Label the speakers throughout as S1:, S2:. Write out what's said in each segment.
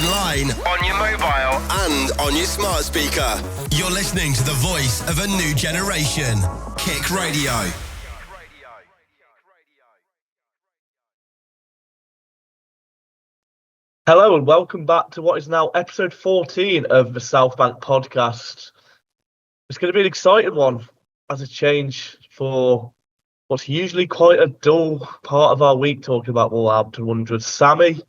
S1: online, on your mobile, and on your smart speaker. You're listening to the voice of a new generation. KIC Radio.
S2: Hello and welcome back to what is now episode 14 of the South Bank podcast. It's going to be an exciting one as a change for what's usually quite a dull part of our week talking about Wolverhampton Wanderers. Sami,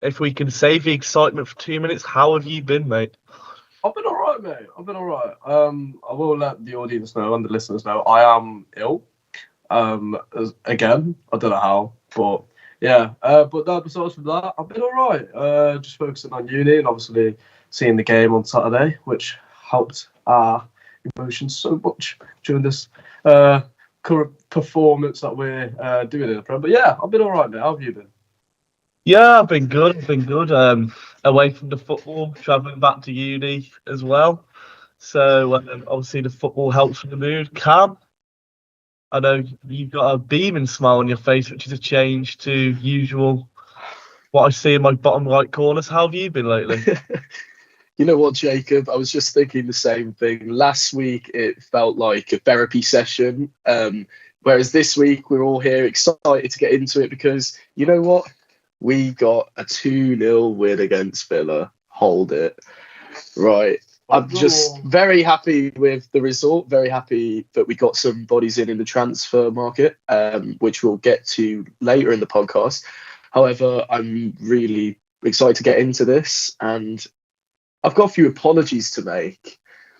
S2: if we can save the excitement for 2 minutes, how have you been, mate?
S3: I've been alright, mate. I've been alright. I will let the audience know and the listeners know I am ill. Again, I don't know how, but yeah. But no, besides from that, I've been alright. Just focusing on uni and obviously seeing the game on Saturday, which helped our emotions so much during this current performance that we're doing in the Prem. But yeah, I've been alright, mate. How have you been?
S2: Yeah, I've been good. Away from the football, travelling back to uni as well. So obviously the football helps with the mood. Cam, I know you've got a beaming smile on your face, which is a change to usual what I see in my bottom right corners. How have you been lately?
S4: You know what, Jacob? I was just thinking the same thing. Last week, it felt like a therapy session. Whereas this week, we're all here excited to get into it because, you know what? We got a 2-0 win against Villa. Hold it. Right. I'm just very happy with the result. Very happy that we got some bodies in the transfer market, which we'll get to later in the podcast. However, I'm really excited to get into this, and I've got a few apologies to make.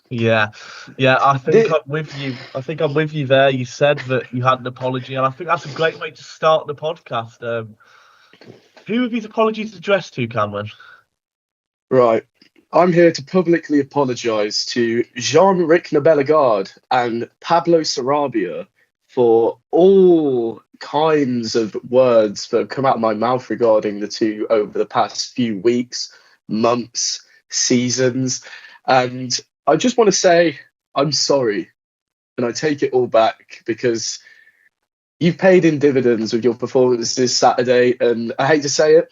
S2: Yeah, I think I'm with you. I think I'm with you there. You said that you had an apology, and I think that's a great way to start the podcast. Who have these apologies addressed to, Cameron?
S4: Right. I'm here to publicly apologise to Jean-Ric Nabellegard and Pablo Sarabia for all kinds of words that have come out of my mouth regarding the two over the past few weeks, months, seasons. And I just want to say I'm sorry, and I take it all back because you've paid in dividends with your performance this Saturday, and I hate to say it,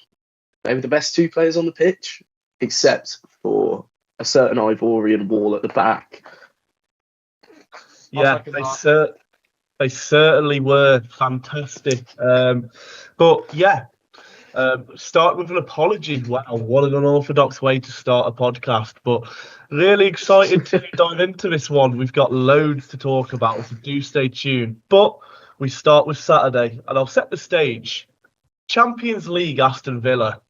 S4: they were the best two players on the pitch, except for a certain Ivorian wall at the back.
S2: Yeah, they certainly were fantastic. But yeah, start with an apology. Wow, what an unorthodox way to start a podcast. But really excited to dive into this one. We've got loads to talk about, so do stay tuned. But we start with Saturday, and I'll set the stage. Champions League Aston Villa.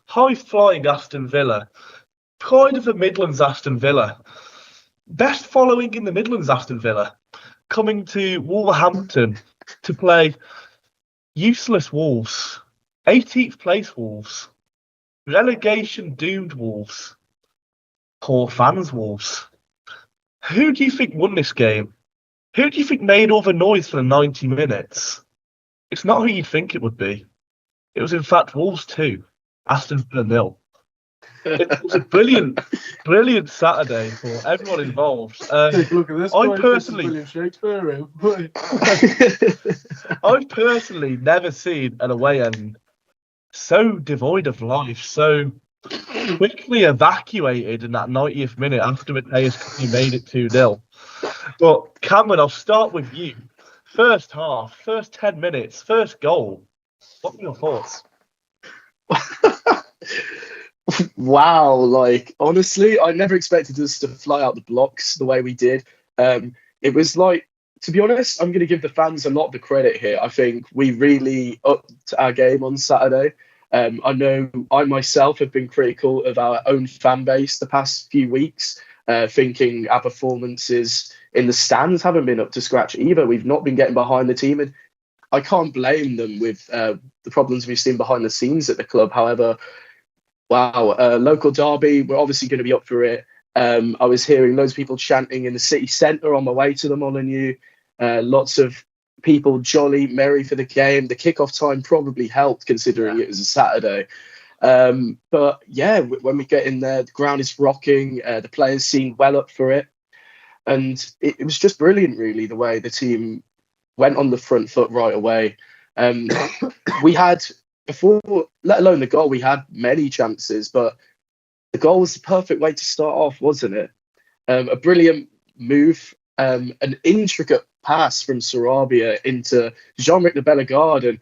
S2: High-flying Aston Villa. Pride of the Midlands Aston Villa. Best following in the Midlands Aston Villa. Coming to Wolverhampton to play useless Wolves. 18th place Wolves. Relegation doomed Wolves. Poor fans Wolves. Who do you think won this game? Who do you think made all the noise for the 90 minutes? It's not who you'd think it would be. It was in fact Wolves 2, Aston Villa 0. It was a brilliant Saturday for everyone involved.
S3: Look at this.
S2: I personally,
S3: William Shakespeare.
S2: I've personally never seen an away end so devoid of life, so quickly evacuated in that 90th minute after Mateus made it 2-0. But Cameron, I'll start with you. First half, first 10 minutes, first goal. What were your thoughts?
S4: Wow, like honestly, I never expected us to fly out the blocks the way we did. It was like, to be honest, I'm going to give the fans a lot of the credit here. I think we really upped our game on Saturday. I know I myself have been critical of our own fan base the past few weeks, thinking our performances in the stands haven't been up to scratch either. We've not been getting behind the team, and I can't blame them with the problems we've seen behind the scenes at the club. However, wow, local derby, we're obviously going to be up for it. I was hearing loads of people chanting in the city centre on my way to the Molineux. Lots of people jolly, merry for the game. The kickoff time probably helped considering it was a Saturday. But yeah, when we get in there, the ground is rocking. The players seem well up for it. And it was just brilliant, really, the way the team went on the front foot right away. We had before, let alone the goal, we had many chances, but the goal was the perfect way to start off, wasn't it? A brilliant move, an intricate pass from Sarabia into Jean-Luc de Bellegarde. And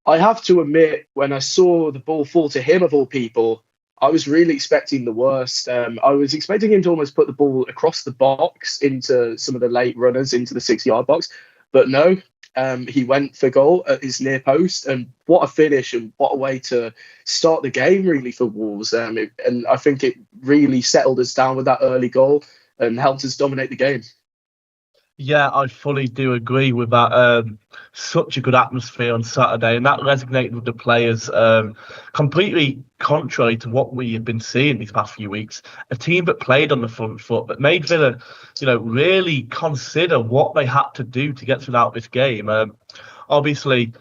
S4: I have to admit, when I saw the ball fall to him, of all people, I was really expecting the worst. I was expecting him to almost put the ball across the box into some of the late runners into the 6-yard box. But no, he went for goal at his near post. And what a finish and what a way to start the game, really, for Wolves. And I think it really settled us down with that early goal and helped us dominate the game.
S2: Yeah, I fully do agree with that. Such a good atmosphere on Saturday, and that resonated with the players. Completely contrary to what we have been seeing these past few weeks. A team that played on the front foot, that made Villa, really consider what they had to do to get throughout this game. Obviously,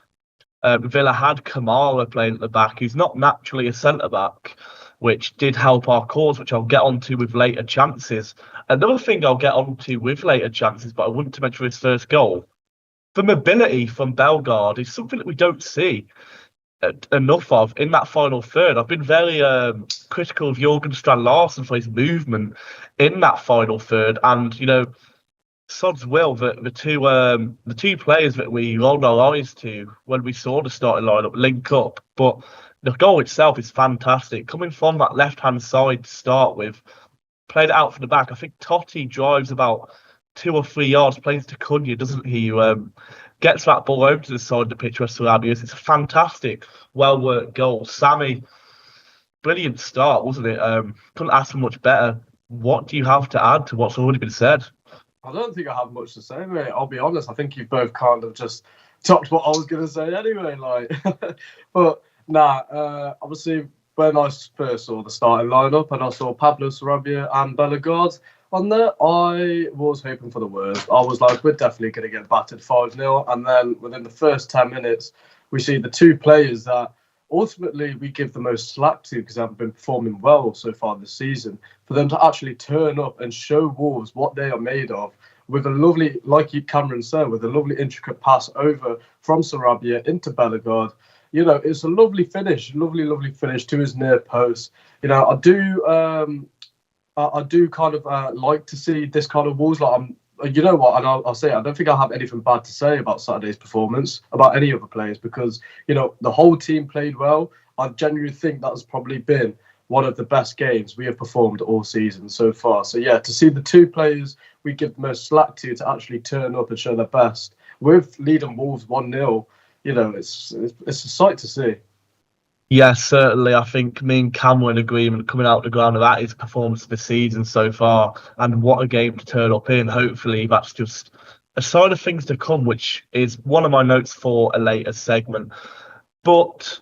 S2: Villa had Kamara playing at the back, who's not naturally a centre back, which did help our cause, which I'll get onto with later chances. Another thing I'll get onto with later chances, but I wouldn't to mention his first goal. The mobility from Bellegarde is something that we don't see enough of in that final third. I've been very critical of Jorgen Strand Larsen for his movement in that final third, and Sod's will that the two players that we rolled our eyes to when we saw the starting lineup link up, but the goal itself is fantastic. Coming from that left-hand side to start with, played it out from the back. I think Totti drives about 2 or 3 yards, plays to Cunha, doesn't he? Gets that ball over to the side of the pitch where Sarabia is. It's a fantastic, well-worked goal. Sami, brilliant start, wasn't it? Couldn't ask for much better. What do you have to add to what's already been said?
S3: I don't think I have much to say, mate. I'll be honest. I think you've both kind of just topped what I was going to say anyway. But obviously, when I first saw the starting lineup and I saw Pablo Sarabia and Bellegarde on there, I was hoping for the worst. I was like, we're definitely going to get battered 5-0. And then within the first 10 minutes, we see the two players that ultimately we give the most slack to because they haven't been performing well so far this season, for them to actually turn up and show Wolves what they are made of with a lovely, like Cameron said, with a lovely intricate pass over from Sarabia into Bellegarde. It's a lovely finish to his near post. I do kind of like to see this kind of Wolves. You know what, and I'll say it, I don't think I have anything bad to say about Saturday's performance, about any other players, because, the whole team played well. I genuinely think that has probably been one of the best games we have performed all season so far. So, yeah, to see the two players we give the most slack to actually turn up and show their best, with leading Wolves 1-0, it's a sight to see.
S2: Yeah, certainly. I think me and Cam were in agreement coming out the ground of that his performance of the season so far, and what a game to turn up in. Hopefully, that's just a sign of things to come, which is one of my notes for a later segment. But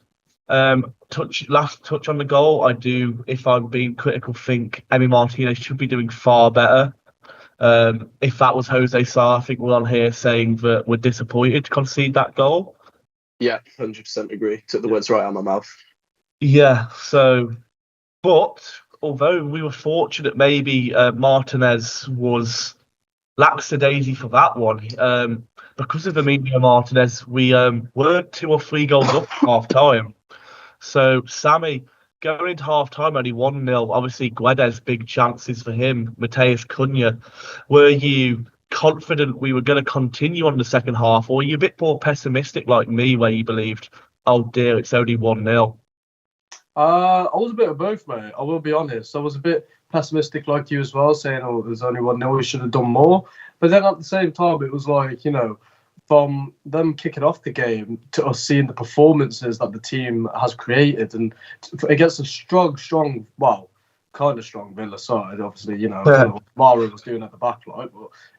S2: last touch on the goal, I do, if I'm being critical, think Emi Martinez should be doing far better. If that was Jose Sarr, I think we're on here saying that we're disappointed to concede that goal.
S4: Yeah, 100% agree. Took the words right out of my mouth.
S2: Yeah, but although we were fortunate, maybe Martinez was lackadaisy for that one. Because of Emilio Martinez, we were 2 or 3 goals up half time. So Sami, going into half time, only 1-0. Obviously, Guedes, big chances for him. Mateus Cunha. Were you confident we were going to continue on the second half, or were you a bit more pessimistic like me, where you believed, oh dear, it's only 1-0?
S3: I was a bit of both, mate. I will be honest. I was a bit pessimistic like you as well, saying, oh, there's only 1-0, we should have done more. But then at the same time, it was like, from them kicking off the game to us seeing the performances that the team has created, and against a strong, kind of strong Villa side, obviously, I don't know what Mara was doing at the back, but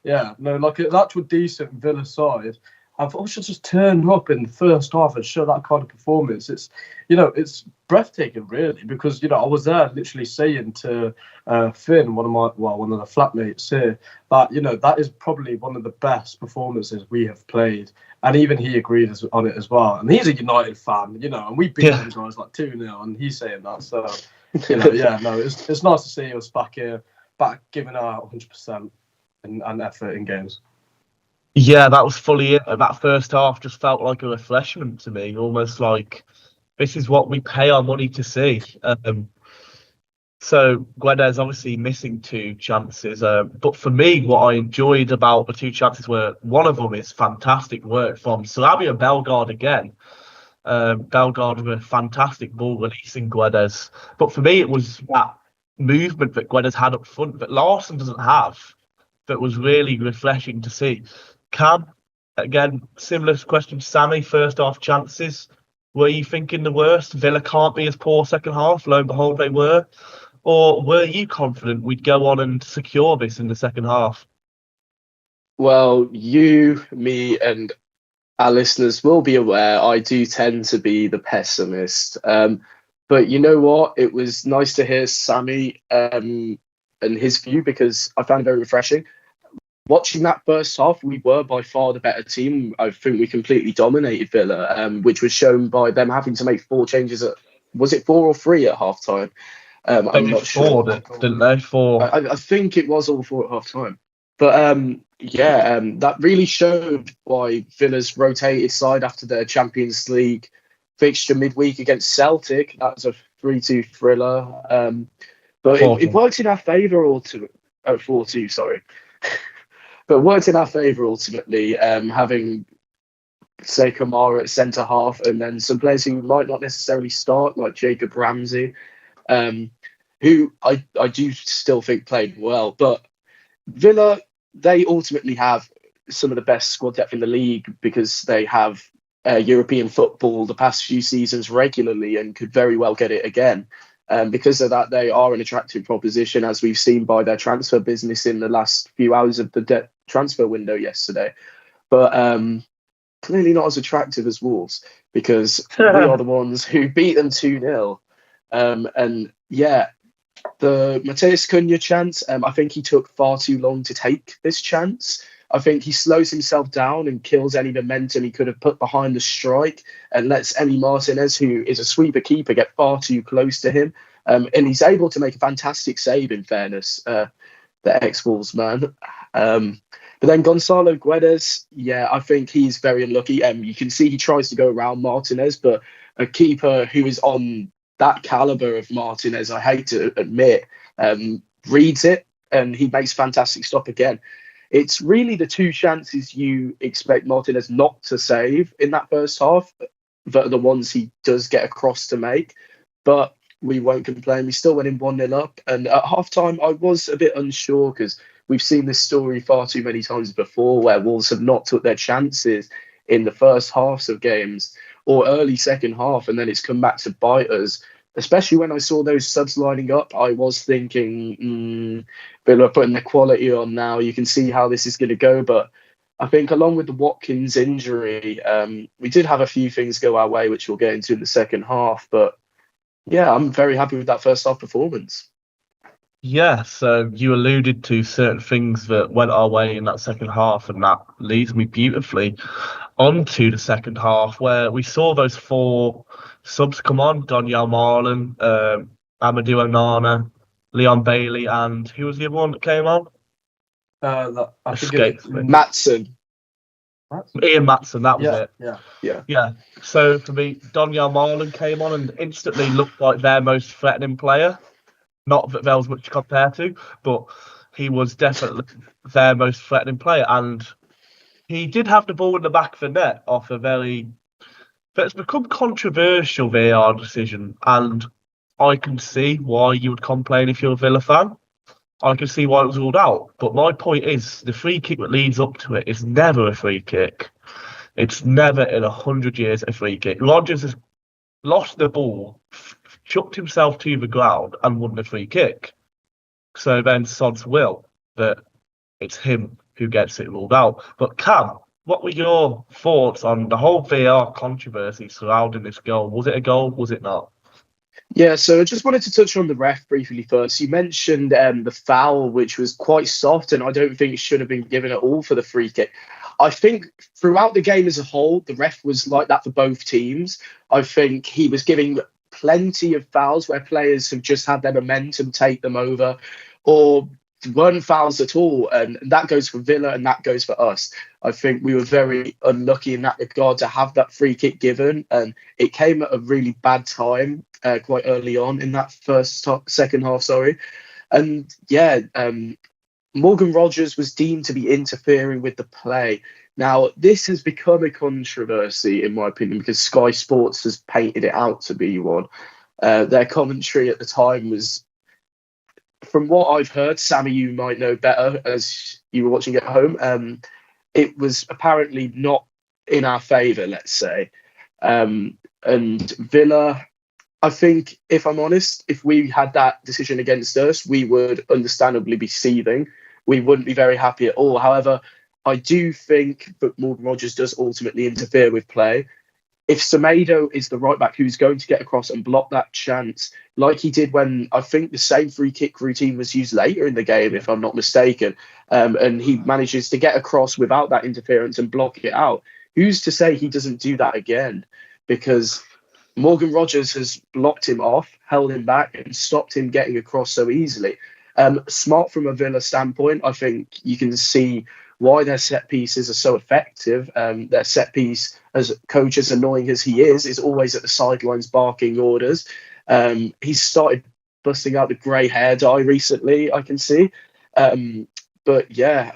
S3: yeah, no, like an actual decent Villa side. I thought we should just turn up in the first half and show that kind of performance. It's, it's breathtaking, really, because, I was there literally saying to Finn, one of the flatmates here, that, that is probably one of the best performances we have played. And even he agreed on it as well. And he's a United fan, and we beat them guys like 2-0, and he's saying that. So, it's nice to see us back here, giving our 100% and effort in games.
S2: Yeah, that was fully it. That first half just felt like a refreshment to me, almost like This is what we pay our money to see. So Guedes obviously missing 2 chances, but for me, what I enjoyed about the 2 chances were one of them is fantastic work from Sami and Bellegarde again. Bellegarde with a fantastic ball releasing Guedes, but for me, it was that movement that Guedes had up front that Larson doesn't have. That was really refreshing to see. Cam, again, similar question to Sami. First half chances. Were you thinking the worst? Villa can't be as poor second half. Lo and behold, they were. Or were you confident we'd go on and secure this in the second half?
S4: Well, you, me, and our listeners will be aware I do tend to be the pessimist. But you know what? It was nice to hear Sami and his view, because I found it very refreshing. Watching that first half, we were by far the better team. I think we completely dominated Villa, which was shown by them having to make 4 changes was it 4 or 3 at half time? I'm not sure.
S2: Didn't they? 4.
S4: I think it was all 4 at half time. But that really showed why Villa's rotated side after their Champions League fixture midweek against Celtic. That was a 3-2 thriller. But it worked in our favour ultimately. 4-2, sorry. But worked in our favour ultimately, having, say, Kamara at centre half, and then some players who might not necessarily start, like Jacob Ramsey, who I do still think played well. But Villa, they ultimately have some of the best squad depth in the league, because they have European football the past few seasons regularly and could very well get it again. Because of that, they are an attractive proposition, as we've seen by their transfer business in the last few hours of the transfer window yesterday. But clearly not as attractive as Wolves, because we are the ones who beat them 2-0. And yeah, the Mateus Cunha chance, I think he took far too long to take this chance. I think he slows himself down and kills any momentum he could have put behind the strike, and lets Emi Martinez, who is a sweeper keeper, get far too close to him. And he's able to make a fantastic save, in fairness, the ex-Wolves man. But then Gonzalo Guedes, yeah, I think he's very unlucky. You can see he tries to go around Martinez, but a keeper who is on that caliber of Martinez, I hate to admit, reads it, and he makes fantastic stop again. It's really the 2 chances you expect Martinez not to save in that first half that are the ones he does get across to make. But we won't complain. We still went in 1-0 up. And at half-time, I was a bit unsure, because we've seen this story far too many times before, where Wolves have not took their chances in the first halves of games or early second half, and then it's come back to bite us. Especially when I saw those subs lining up, I was thinking, Villa are putting their quality on now. You can see how this is going to go. But I think along with the Watkins injury, we did have a few things go our way, which we'll get into in the second half. But yeah, I'm very happy with that first half performance.
S2: Yeah, so you alluded to certain things that went our way in that second half, and that leads me beautifully onto the second half, where we saw those 4 subs come on: Donyell Marlon, Amadou Onana, Leon Bailey, and who was the other one that came on?
S3: I think
S2: Escapes me.
S4: Maatsen.
S2: Ian Maatsen, that was it.
S3: Yeah.
S2: So for me, Donyell Marlon came on and instantly looked like their most threatening player. Not that there was much to compare to, but he was definitely their most threatening player. And he did have the ball in the back of the net off a that's become controversial VAR decision. And I can see why you would complain if you're a Villa fan. I can see why it was ruled out. But my point is, the free kick that leads up to it is never a free kick. It's never in 100 years a free kick. Rodgers has lost the ball, chucked himself to the ground, and won the free kick. So then Sod's will that it's him who gets it ruled out. But Cam, what were your thoughts on the whole VAR controversy surrounding this goal? Was it a goal? Was it not?
S4: Yeah, so I just wanted to touch on the ref briefly first. You mentioned the foul, which was quite soft, and I don't think it should have been given at all for the free kick. I think throughout the game as a whole, the ref was like that for both teams. I think he was giving plenty of fouls where players have just had their momentum take them over, or weren't fouls at all, and that goes for Villa and that goes for us. I think we were very unlucky in that regard to have that free kick given, and it came at a really bad time, quite early on in that second half. Sorry, and yeah, Morgan Rogers was deemed to be interfering with the play. Now, this has become a controversy, in my opinion, because Sky Sports has painted it out to be one. Their commentary at the time was, from what I've heard, Sami, you might know better as you were watching at home, it was apparently not in our favour, let's say. And Villa, I think, if I'm honest, if we had that decision against us, we would understandably be seething. We wouldn't be very happy at all. However, I do think that Morgan Rogers does ultimately interfere with play. If Semedo is the right back who's going to get across and block that chance, like he did when I think the same free kick routine was used later in the game, if I'm not mistaken, and he manages to get across without that interference and block it out, who's to say he doesn't do that again? Because Morgan Rogers has blocked him off, held him back, and stopped him getting across so easily. Smart from a Villa standpoint, I think you can see why their set pieces are so effective. Their set piece, as coach as annoying as he is always at the sidelines barking orders. He's started busting out the grey hair dye recently, I can see. But yeah,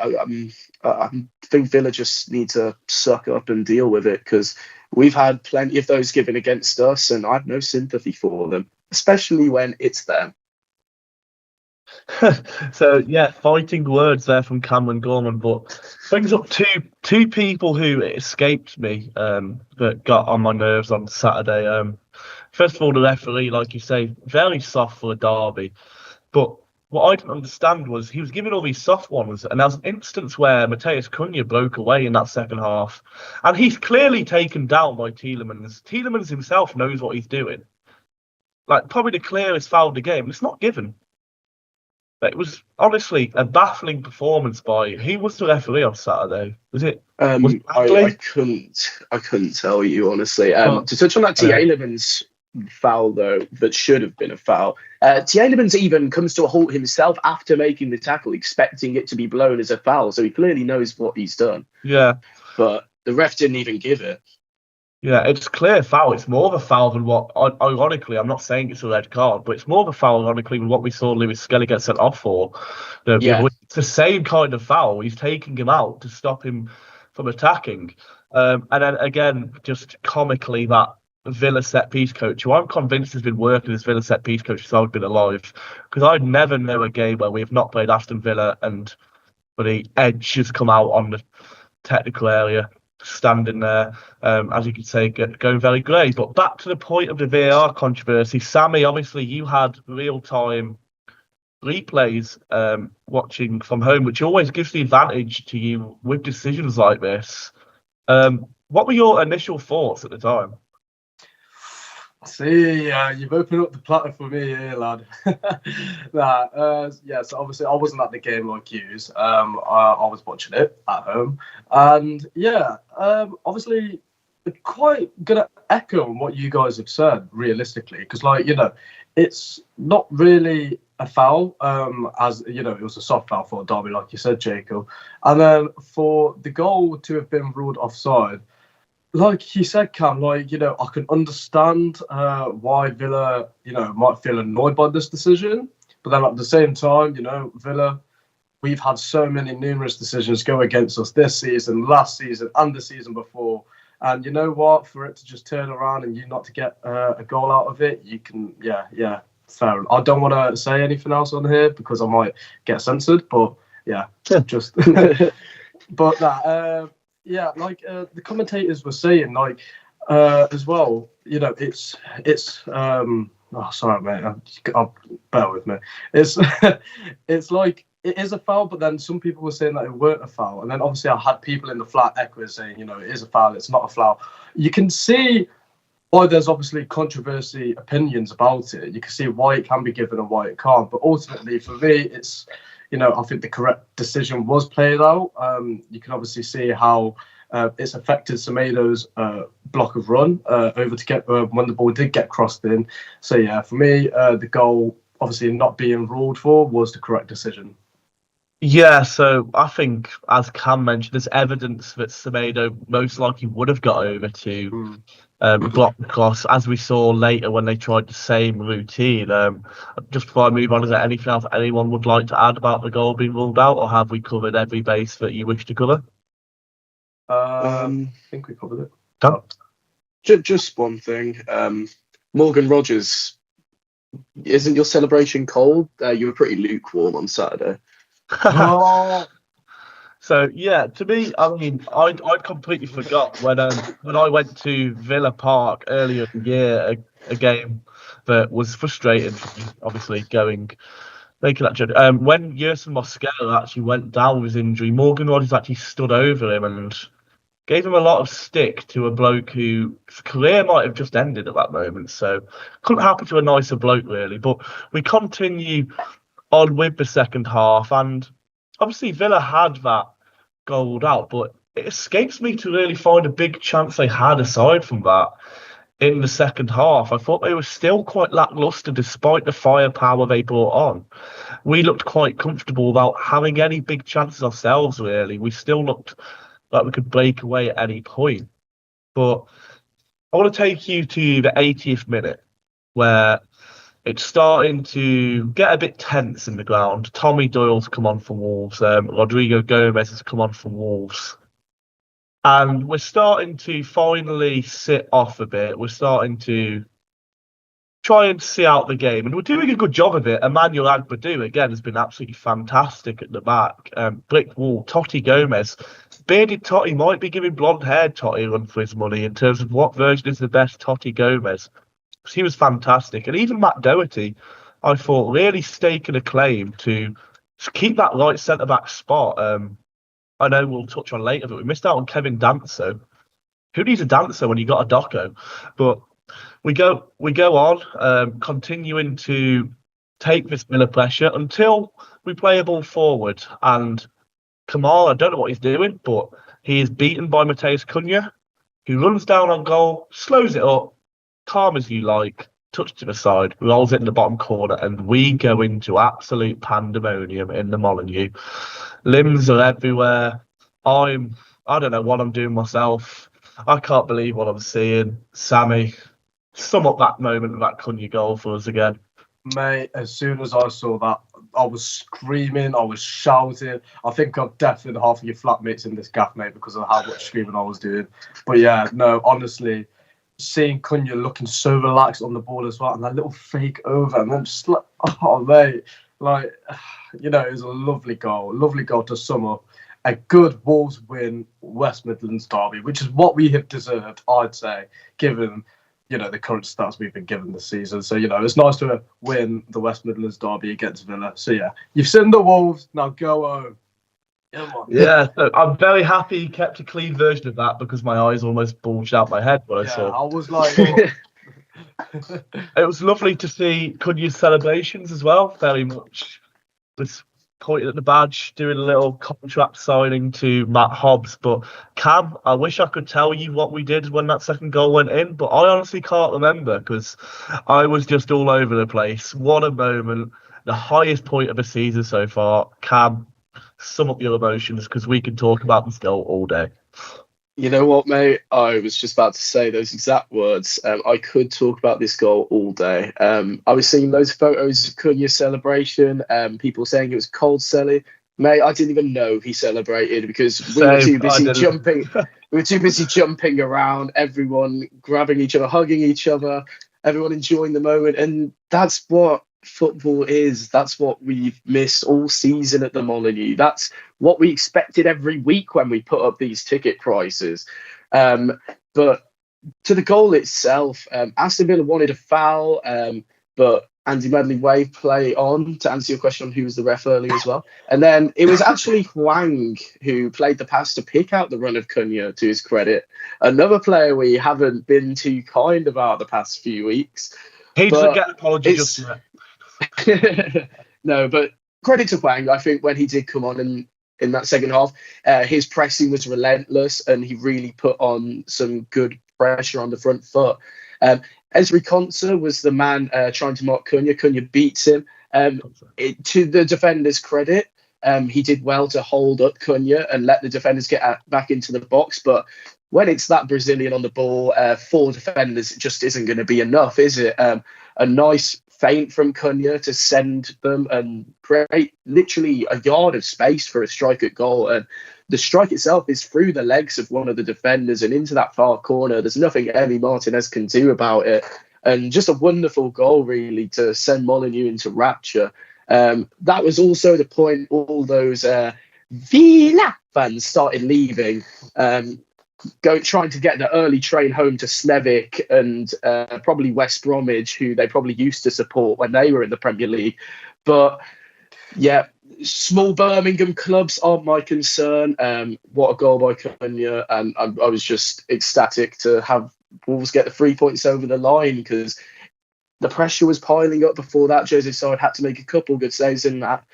S4: I think Villa just need to suck up and deal with it, because we've had plenty of those given against us, and I have no sympathy for them, especially when it's them.
S2: So yeah, fighting words there from Cameron Gorman, but brings up two people who escaped me that got on my nerves on Saturday. First of all, the referee, like you say, very soft for a derby, but what I didn't understand was he was giving all these soft ones, and there was an instance where Mateus Cunha broke away in that second half, and he's clearly taken down by Tielemans. Tielemans himself knows what he's doing. Like, probably the clearest foul of the game. It's not given. But it was honestly a baffling performance by, who was the referee on Saturday? Was it?
S4: I couldn't tell you honestly. To touch on that Tielemans foul though, that should have been a foul. Tielemans even comes to a halt himself after making the tackle, expecting it to be blown as a foul. So he clearly knows what he's done.
S2: Yeah,
S4: but the ref didn't even give it.
S2: Yeah, it's clear foul. It's more of a foul than what, ironically, I'm not saying it's a red card, but it's more of a foul, ironically, than what we saw Lewis Skelly get sent off for.
S4: Yeah.
S2: It's the same kind of foul. He's taking him out to stop him from attacking. And then, again, just comically, that Villa set-piece coach, who I'm convinced has been working as Villa set-piece coach since I've been alive, because I'd never know a game where we've not played Aston Villa and the edge has come out on the technical area, standing there, as you could say, going very grey. But back to the point of the VAR controversy, Sami, obviously you had real-time replays watching from home, which always gives the advantage to you with decisions like this. What were your initial thoughts at the time?
S3: See, you've opened up the platter for me here, lad. So obviously I wasn't at the game like yous. I was watching it at home. And obviously quite gonna echo on what you guys have said, realistically, because it's not really a foul, as it was a soft foul for a derby, like you said, Jacob. And then for the goal to have been ruled offside, like you said, Cam, I can understand why Villa, might feel annoyed by this decision. But then at the same time, Villa, we've had so many numerous decisions go against us this season, last season, and the season before. And you know what? For it to just turn around and you not to get a goal out of it, you can, fair. I don't want to say anything else on here because I might get censored. But just. But that. The commentators were saying, as well, it's sorry, mate, I'll bear with me. It's like, it is a foul, but then some people were saying that it weren't a foul. And then obviously I had people in the flat echo saying, it is a foul, it's not a foul. You can see why there's obviously controversy opinions about it. You can see why it can be given and why it can't. But ultimately, for me, it's, I think the correct decision was played out. You can obviously see how it's affected Semedo's block of run over to get when the ball did get crossed in. So, for me, the goal obviously not being ruled for was the correct decision.
S2: Yeah, so I think, as Cam mentioned, there's evidence that Semedo most likely would have got over to block the cross, as we saw later when they tried the same routine. Just before I move on, is there anything else anyone would like to add about the goal being ruled out, or have we covered every base that you wish to cover?
S3: I think we covered it.
S2: Cam?
S4: Just one thing. Morgan Rogers, isn't your celebration cold? You were pretty lukewarm on Saturday.
S3: Oh,
S2: So yeah, to me, I mean, I'd completely forgot when I went to Villa Park earlier in the year, a game that was frustrating for me, obviously making that journey. When Yerson Mosquera actually went down with his injury, Morgan Rogers actually stood over him and gave him a lot of stick to a bloke whose career might have just ended at that moment. So couldn't happen to a nicer bloke really. But we continue on with the second half, and obviously Villa had that gold out, but it escapes me to really find a big chance they had aside from that in the second half. I thought they were still quite lacklustre despite the firepower they brought on. We looked quite comfortable without having any big chances ourselves, really. We still looked like we could break away at any point. But I want to take you to the 80th minute where it's starting to get a bit tense in the ground. Tommy Doyle's come on for Wolves. Rodrigo Gomez has come on for Wolves. And we're starting to finally sit off a bit. We're starting to try and see out the game. And we're doing a good job of it. Emmanuel Agbadou, again, has been absolutely fantastic at the back. Brick Wall, Totti Gomez. Bearded Totti might be giving blonde-haired Totti a run for his money in terms of what version is the best Totti Gomez. He was fantastic. And even Matt Doherty, I thought, really staking a claim to keep that right centre-back spot. I know we'll touch on later, but we missed out on Kevin Danso. Who needs a dancer when you got a doco? But we go on, continuing to take this Villa pressure until we play a ball forward. And Kamal, I don't know what he's doing, but he is beaten by Mateus Cunha, who runs down on goal, slows it up, calm as you like, touch to the side, rolls it in the bottom corner, and we go into absolute pandemonium in the Molineux. Limbs are everywhere. I don't know what I'm doing myself. I can't believe what I'm seeing. Sami, sum up that moment of that Cunha goal for us again.
S3: mate, as soon as I saw that, I was screaming, I was shouting. I think I've deafened half of your flatmates in this gaff, mate, because of how much screaming I was doing. But yeah, no, honestly, seeing Cunha looking so relaxed on the ball as well, and that little fake over, and then just like, oh, mate, like, you know, it was a lovely goal to sum up. A good Wolves win, West Midlands derby, which is what we have deserved, I'd say, given, you know, the current stats we've been given this season. So, you know, it's nice to win the West Midlands derby against Villa. So, yeah, you've seen the Wolves, now go home. Come on.
S2: Yeah, so I'm very happy you kept a clean version of that because my eyes almost bulged out my head when I
S3: Yeah,
S2: saw it.
S3: I was like, oh.
S2: It was lovely to see Cunha's celebrations as well, very much. Was pointing at the badge, doing a little contract signing to Matt Hobbs. But Cam, I wish I could tell you what we did when that second goal went in, but I honestly can't remember because I was just all over the place. What a moment. The highest point of the season so far. Cam, sum up your emotions because we can talk about this goal all day.
S4: You know what, mate? I was just about to say those exact words. I could talk about this goal all day. I was seeing those photos of Cunha's celebration. People saying it was cold celly. Mate, I didn't even know he celebrated because we were too busy jumping. We were too busy jumping around, everyone grabbing each other, hugging each other, everyone enjoying the moment. And that's what football is. That's what we've missed all season at the Molineux. That's what we expected every week when we put up these ticket prices. But to the goal itself, Aston Villa wanted a foul, but Andy Medley waved play on to answer your question on who was the ref earlier as well. And then it was actually Hwang who played the pass to pick out the run of Cunha, to his credit. Another player we haven't been too kind about the past few weeks.
S2: He doesn't get an apology just yet.
S4: No, but credit to Hwang. I think when he did come on in that second half, his pressing was relentless and he really put on some good pressure on the front foot. Esri Konsa was the man trying to mark Cunha. Cunha beats him. To the defender's credit, he did well to hold up Cunha and let the defenders get back into the box. But when it's that Brazilian on the ball, 4 defenders, it just isn't going to be enough, is it? A nice feint from Cunha to send them and create literally a yard of space for a strike at goal. And the strike itself is through the legs of one of the defenders and into that far corner. There's nothing Emi Martinez can do about it. And just a wonderful goal, really, to send Molineux into rapture. That was also the point all those Villa fans started leaving, trying to get the early train home to Slevik and probably West Bromwich, who they probably used to support when they were in the Premier League. But yeah, small Birmingham clubs aren't my concern. What a goal by Cunha, and I was just ecstatic to have Wolves get the 3 points over the line, because the pressure was piling up before that. Jose side had to make a couple good saves in that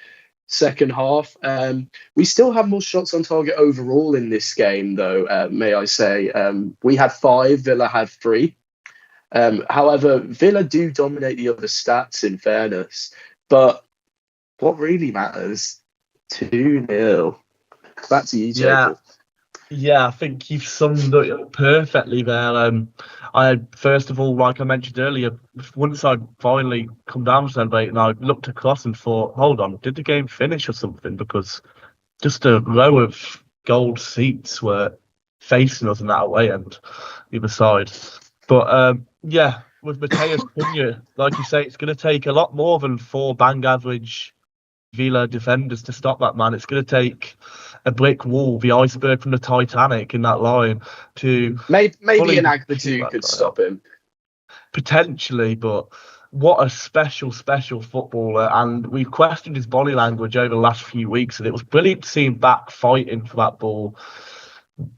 S4: second half. We still have more shots on target overall in this game, though, may I say. We had 5, Villa had 3. However, Villa do dominate the other stats, in fairness. But what really matters, 2-0. Back to you, Jacob.
S2: Yeah, I think you've summed it up perfectly there. I first of all, like I mentioned earlier, once I'd finally come down from celebrating, I looked across and thought, hold on, did the game finish or something? Because just a row of gold seats were facing us in that away end, either side. But yeah, with Mateus Cunha, like you say, it's going to take a lot more than 4 bang average Villa defenders to stop that man. It's going to take a brick wall, the iceberg from the Titanic in that line to
S4: maybe an Agbadou could stop him.
S2: Potentially, but what a special footballer. And we've questioned his body language over the last few weeks, and it was brilliant to see him back fighting for that ball.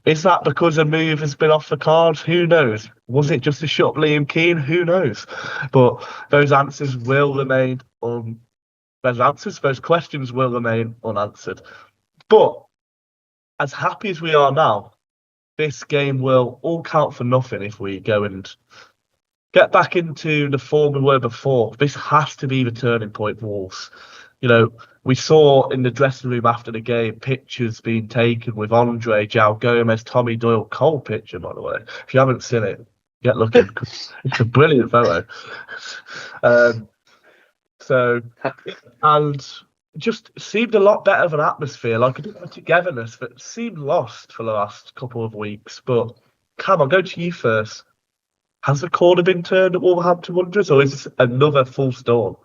S2: Is that because a move has been off the cards? Who knows? Was it just to shut up Liam Keane? Who knows? But those answers will remain those questions will remain unanswered. But as happy as we are now, this game will all count for nothing if we go and get back into the form we were before. This has to be the turning point for Wolves. You know, we saw in the dressing room after the game pictures being taken with Andre, João Gomez, Tommy Doyle. Cold picture, by the way. If you haven't seen it, get looking. It's a brilliant photo. And just seemed a lot better of an atmosphere, like a bit of togetherness that seemed lost for the last couple of weeks. But Cam, I'll go to you first. Has the corner been turned at Wolverhampton Wanderers, or is this another full storm?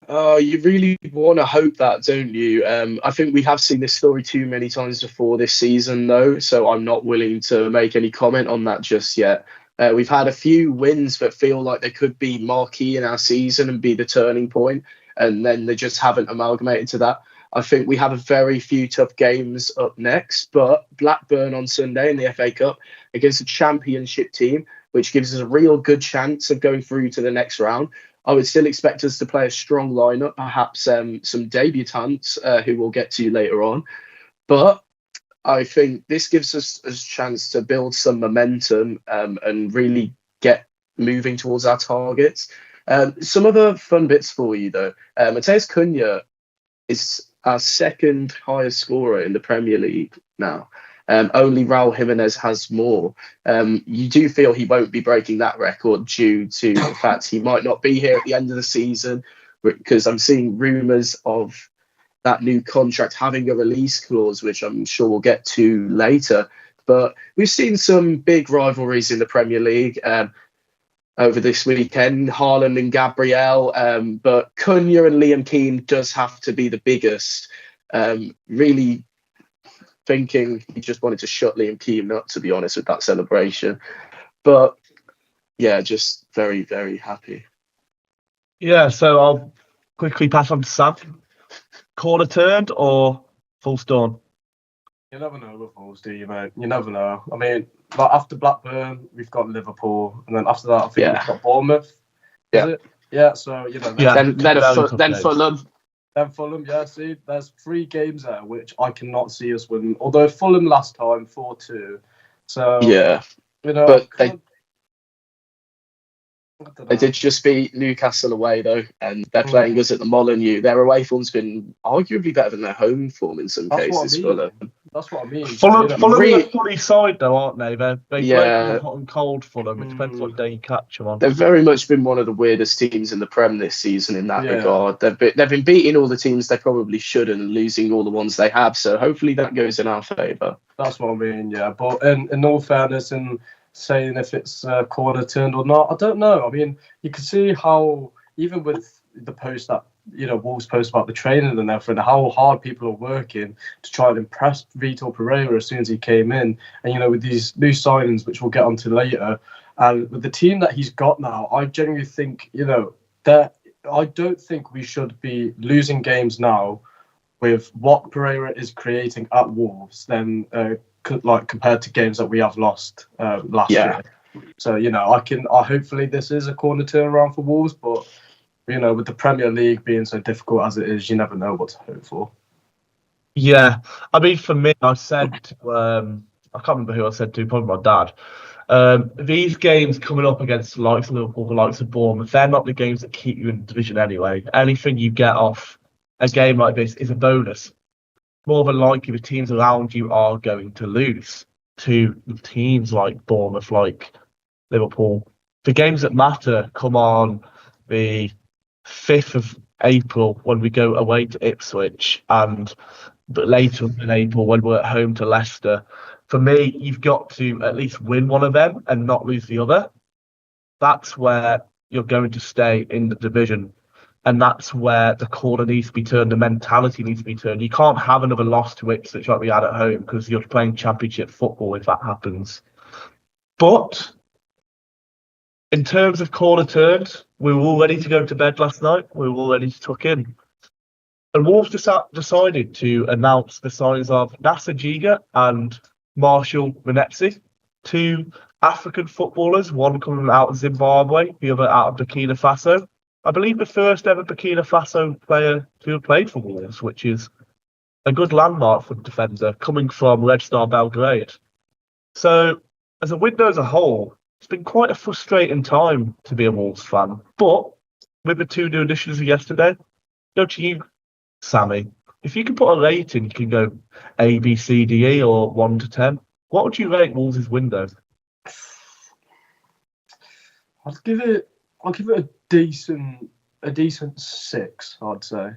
S4: You really want to hope that, don't you? I think we have seen this story too many times before this season, though, so I'm not willing to make any comment on that just yet. We've had a few wins that feel like they could be marquee in our season and be the turning point, and then they just haven't amalgamated to that. I think we have a very few tough games up next, but Blackburn on Sunday in the FA Cup against a championship team, which gives us a real good chance of going through to the next round. I would still expect us to play a strong lineup, perhaps some debutants who we'll get to later on. But I think this gives us a chance to build some momentum and really get moving towards our targets. Some other fun bits for you, though. Mateus Cunha is our second highest scorer in the Premier League now. Only Raul Jimenez has more. You do feel he won't be breaking that record due to the fact he might not be here at the end of the season, because I'm seeing rumours of that new contract having a release clause, which I'm sure we'll get to later. But we've seen some big rivalries in the Premier League over this weekend, Haaland and Gabriel, but Cunha and Liam Keane does have to be the biggest. Really thinking he just wanted to shut Liam Keane up, to be honest, with that celebration. But yeah, just very, very happy.
S2: Yeah, so I'll quickly pass on to Sam. Corner turned or full storm?
S3: You never know with Wolves, do you, mate? You never know. I mean, like after Blackburn, we've got Liverpool, and then after that, I think we've got Bournemouth. Is it? Yeah, so, you know.
S4: Then Fulham.
S3: Then Fulham, yeah, see, there's 3 games there which I cannot see us winning. Although Fulham last time, 4-2. So,
S4: yeah.
S3: You know,
S4: but They did just beat Newcastle away though, and they're playing us at the Molineux. Their away form's been arguably better than their home form in some cases.
S3: That's what I mean.
S2: Fulham are a funny side though, aren't they? They play hot and cold Fulham. It depends what day you catch them on.
S4: They've very much been one of the weirdest teams in the Prem this season in that regard. They've been beating all the teams they probably shouldn't and losing all the ones they have. So hopefully that goes in our favour.
S3: That's what I mean, yeah. But in all fairness, in saying if it's corner turned or not, I don't know. I mean, you can see how even with the post that Wolves post about the training and everything, how hard people are working to try and impress Vitor Pereira as soon as he came in, and with these new signings, which we'll get onto later, and with the team that he's got now, I genuinely think that I don't think we should be losing games now with what Pereira is creating at Wolves than compared to games that we have lost last year. So I hopefully this is a corner turnaround for Wolves, but with the Premier League being so difficult as it is, you never know what to hope for.
S2: Yeah, I mean, for me, I said I can't remember who I said to, probably my dad. These games coming up against the likes of Liverpool, the likes of Bournemouth, they're not the games that keep you in the division anyway. Anything you get off a game like this is a bonus. More than likely, the teams around you are going to lose to teams like Bournemouth, like Liverpool. The games that matter come on the 5th of April when we go away to Ipswich, and later in April when we're at home to Leicester. For me, you've got to at least win one of them and not lose the other. That's where you're going to stay in the division. And that's where the corner needs to be turned, the mentality needs to be turned. You can't have another loss to Ipswich like we had at home because you're playing championship football if that happens. But in terms of corner turns, we were all ready to go to bed last night. We were all ready to tuck in. And Wolves decided to announce the signings of Nasser Giga and Marshall Menetzi, two African footballers, one coming out of Zimbabwe, the other out of Burkina Faso. I believe the first ever Burkina Faso player to have played for Wolves, which is a good landmark for the defender, coming from Red Star Belgrade. So, as a window as a whole, it's been quite a frustrating time to be a Wolves fan. But with the two new additions of yesterday, go to you, Sami. If you can put a rating, you can go A, B, C, D, E, or 1 to 10. What would you rate Wolves' window?
S3: I'll give it a decent 6, I'd say.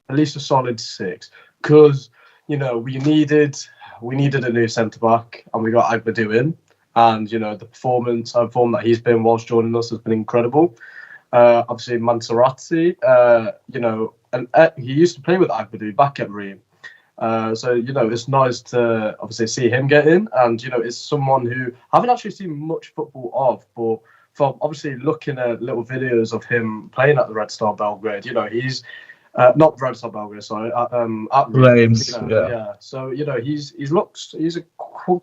S3: At least a solid 6. Because, we needed a new centre back and we got Agbadu in. And, the form that he's been whilst joining us has been incredible. Obviously, Mansourati, and he used to play with Agbadu back at Ream. So, it's nice to obviously see him get in. And, it's someone who I haven't actually seen much football of, but from obviously looking at little videos of him playing at the Red Star Belgrade, he's not Red Star Belgrade, sorry, at
S2: Reims,
S3: yeah. So, he's a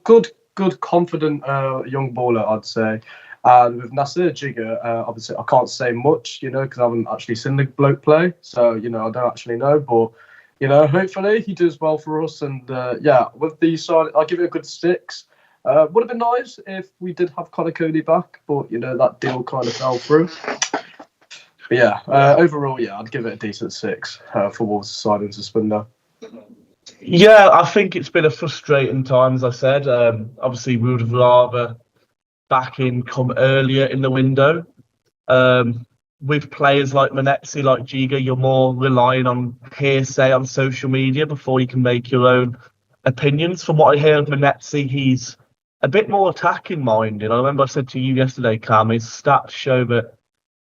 S3: good, confident young baller, I'd say. And with Nasser Giga, obviously I can't say much, because I haven't actually seen the bloke play. So, I don't actually know. But, hopefully he does well for us. And, with the side, I'll give it a good 6. Would have been nice if we did have Connor Cody back. But, that deal kind of fell through. But, overall, I'd give it a decent 6 for Wolves' signing suspender.
S2: Yeah, I think it's been a frustrating time, as I said. Obviously, we would have rather backing come earlier in the window. With players like Menetzi, like Giga, you're more relying on hearsay on social media before you can make your own opinions. From what I hear of Menetzi, he's a bit more attacking minded. I remember I said to you yesterday, Cam, his stats show that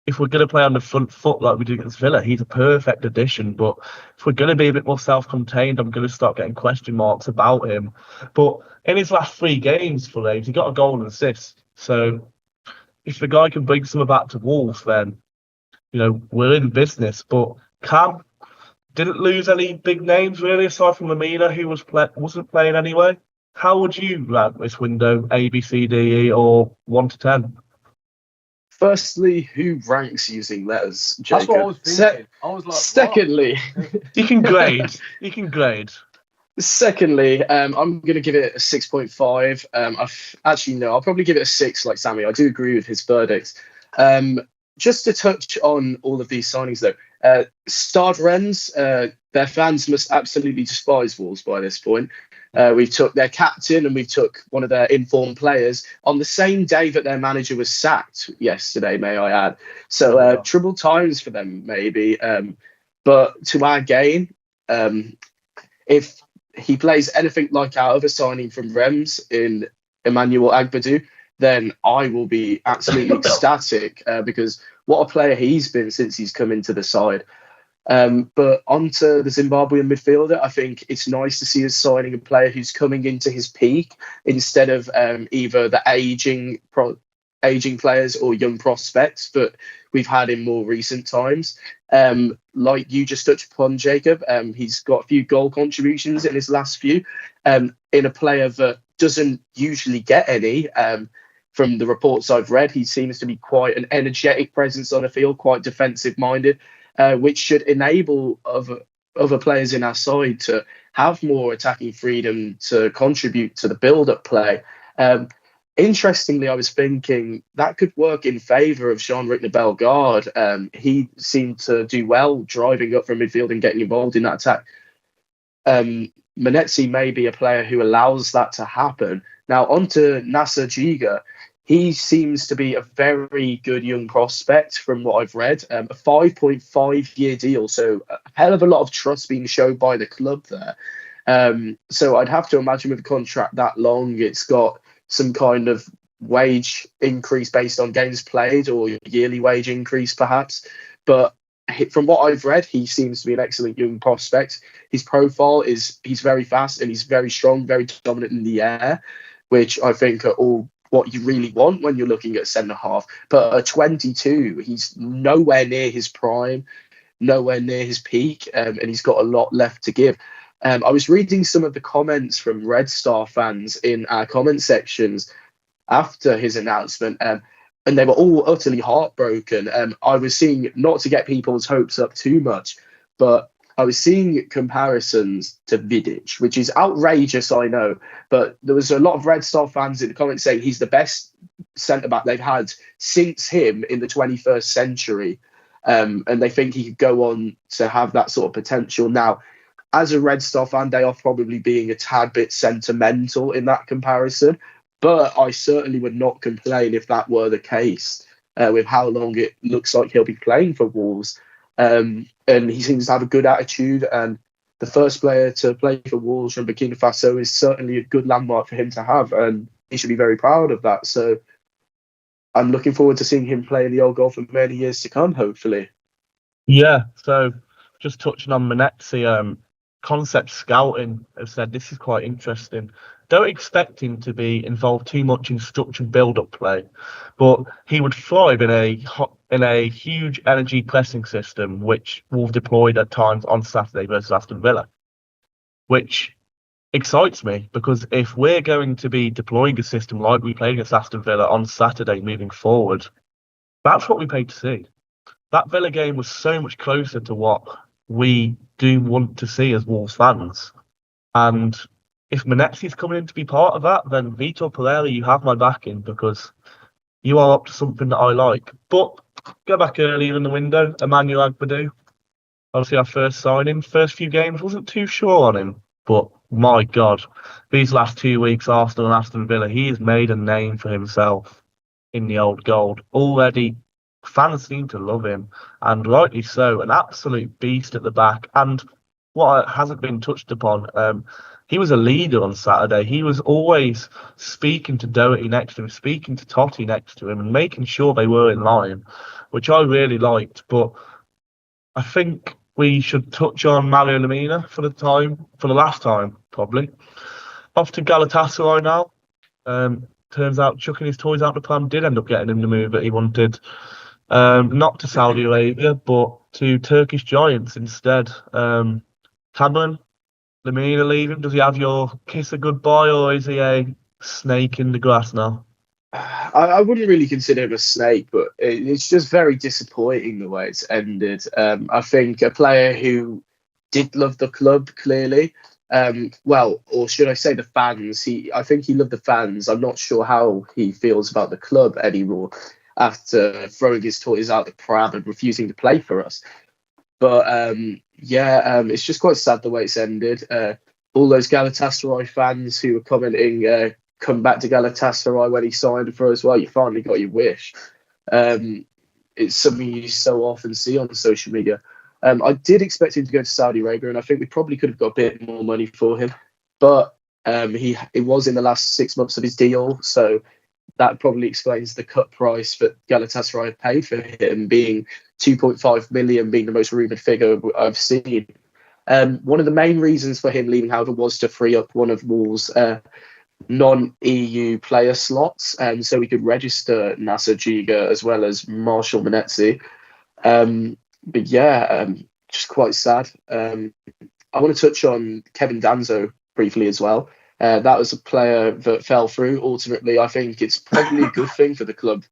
S2: if we're going to play on the front foot like we do against Villa, he's a perfect addition. But if we're going to be a bit more self-contained, I'm going to start getting question marks about him. But in his last 3 games for Leeds, he got a goal and assist. So if the guy can bring some back to Wolves, then, we're in business. But Cam didn't lose any big names, really, aside from Lamina, who wasn't playing anyway. How would you rank this window, A, B, C, D, E, or 1 to 10?
S4: Firstly, who ranks using letters, Jacob?
S3: That's what I was thinking. I was like,
S4: secondly,
S2: you can grade.
S4: Secondly, I'm going to give it a 6.5. I'll probably give it a 6 like Sami. I do agree with his verdict. just to touch on all of these signings, though, Stade Rennes, their fans must absolutely despise Wolves by this point. We took their captain and we took one of their informed players on the same day that their manager was sacked yesterday, may I add. So troubled times for them, maybe. But to our gain, if he plays anything like our other signing from Reims in Emmanuel Agbadou, then I will be absolutely ecstatic because what a player he's been since he's come into the side. But onto the Zimbabwean midfielder, I think it's nice to see us signing a player who's coming into his peak instead of either the aging players or young prospects that we've had in more recent times. Like you just touched upon, Jacob, he's got a few goal contributions in his last few, in a player that doesn't usually get any. From the reports I've read, he seems to be quite an energetic presence on the field, quite defensive-minded, which should enable other players in our side to have more attacking freedom to contribute to the build-up play. Interestingly, I was thinking that could work in favour of Jean-Luc Bellegarde. He seemed to do well driving up from midfield and getting involved in that attack. Manetzi may be a player who allows that to happen. Now, on to Nasser Jiga. He seems to be a very good young prospect from what I've read. A 5.5-year deal, so a hell of a lot of trust being shown by the club there. So I'd have to imagine with a contract that long, it's got some kind of wage increase based on games played or yearly wage increase perhaps. But from what I've read, he seems to be an excellent young prospect. His profile is he's very fast and he's very strong, very dominant in the air, which I think are all what you really want when you're looking at centre half. But at 22, he's nowhere near his prime, nowhere near his peak, and he's got a lot left to give. I was reading some of the comments from Red Star fans in our comment sections after his announcement, and they were all utterly heartbroken. I was seeing, not to get people's hopes up too much, but I was seeing comparisons to Vidic, which is outrageous, I know, but there was a lot of Red Star fans in the comments saying he's the best centre-back they've had since him in the 21st century, and they think he could go on to have that sort of potential. Now, as a Red Star fan, they are probably being a tad bit sentimental in that comparison, but I certainly would not complain if that were the case, with how long it looks like he'll be playing for Wolves. And he seems to have a good attitude, and the first player to play for Wolves from Burkina Faso is certainly a good landmark for him to have, and he should be very proud of that. So I'm looking forward to seeing him play in the old goal for many years to come, hopefully.
S2: Yeah, so just touching on Manetzi, Concept Scouting have said this is quite interesting. Don't expect him to be involved too much in structured build-up play, but he would thrive in a huge energy pressing system, which Wolves deployed at times on Saturday versus Aston Villa, which excites me because if we're going to be deploying a system like we played against Aston Villa on Saturday moving forward, that's what we paid to see. That Villa game was so much closer to what we do want to see as Wolves fans. And if Manetzi's coming in to be part of that, then Vitor Pereira, you have my backing because you are up to something that I like. But go back earlier in the window, Emmanuel Agbadou, obviously our first signing. First few games, wasn't too sure on him. But my God, these last 2 weeks, Arsenal and Aston Villa, he has made a name for himself in the old gold. Already, fans seem to love him, and rightly so. An absolute beast at the back. And what hasn't been touched upon, he was a leader on Saturday. He was always speaking to Doherty next to him, speaking to Totti next to him, and making sure they were in line, which I really liked. But I think we should touch on Mario Lemina for the last time, probably. Off to Galatasaray now. Turns out chucking his toys out the pram did end up getting him the move that he wanted. Not to Saudi Arabia, but to Turkish giants instead. Cameron, Lemina leaving, does he have your kiss of goodbye, or is he a snake in the grass now?
S4: I wouldn't really consider him a snake, but it's just very disappointing the way it's ended. I think a player who did love the club, clearly. Well, or should I say the fans? I think he loved the fans. I'm not sure how he feels about the club anymore. after throwing his toys out the pram and refusing to play for us. But it's just quite sad the way it's ended. All those Galatasaray fans who were commenting, come back to Galatasaray when he signed for us. Well, you finally got your wish. It's something you so often see on social media. I did expect him to go to Saudi Arabia, and I think we probably could have got a bit more money for him. But it was in the last 6 months of his deal, so that probably explains the cut price that Galatasaray paid for him, being 2.5 million, being the most rumoured figure I've seen. One of the main reasons for him leaving, however, was to free up one of Wolves' non-EU player slots, and so we could register Nasser Giga as well as Marshall Manetzi. Just quite sad. I want to touch on Kevin Danzo briefly as well. That was a player that fell through. Ultimately, I think it's probably a good thing for the club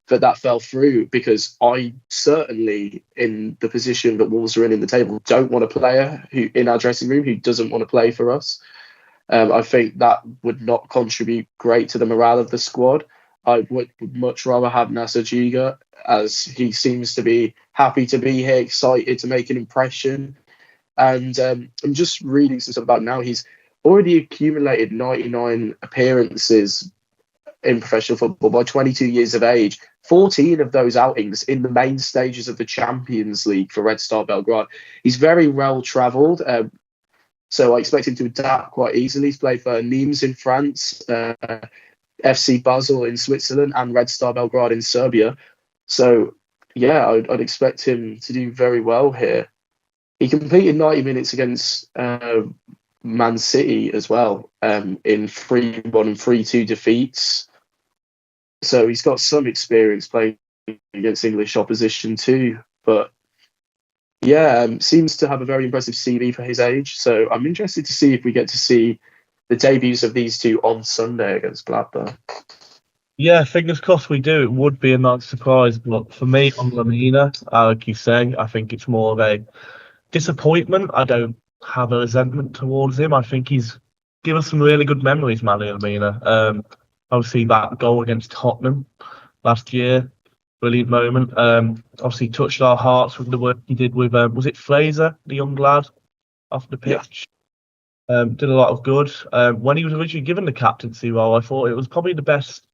S4: that fell through, because I certainly, in the position that Wolves are in the table, don't want a player who in our dressing room who doesn't want to play for us. I think that would not contribute great to the morale of the squad. I would much rather have Nasser Giga, as he seems to be happy to be here, excited to make an impression. And I'm just reading some stuff about now. He's already accumulated 99 appearances in professional football by 22 years of age. 14 of those outings in the main stages of the Champions League for Red Star Belgrade. He's very well travelled. So I expect him to adapt quite easily. He's played for Nimes in France, FC Basel in Switzerland, and Red Star Belgrade in Serbia. So, yeah, I'd expect him to do very well here. He completed 90 minutes against Man City as well, in 3-1 and 3-2 defeats. So he's got some experience playing against English opposition too. But seems to have a very impressive CV for his age. So I'm interested to see if we get to see the debuts of these two on Sunday against Blackburn.
S2: Yeah, fingers crossed we do. It would be a nice surprise. But for me, on Lamina, like you say, I think it's more of a disappointment. I don't have a resentment towards him. I think he's given us some really good memories, Manny Lamina. Obviously, that goal against Tottenham last year, brilliant moment. Obviously, touched our hearts with the work he did with, was it Fraser, the young lad, off the pitch? Yeah. Did a lot of good. When he was originally given the captaincy role, I thought it was probably the best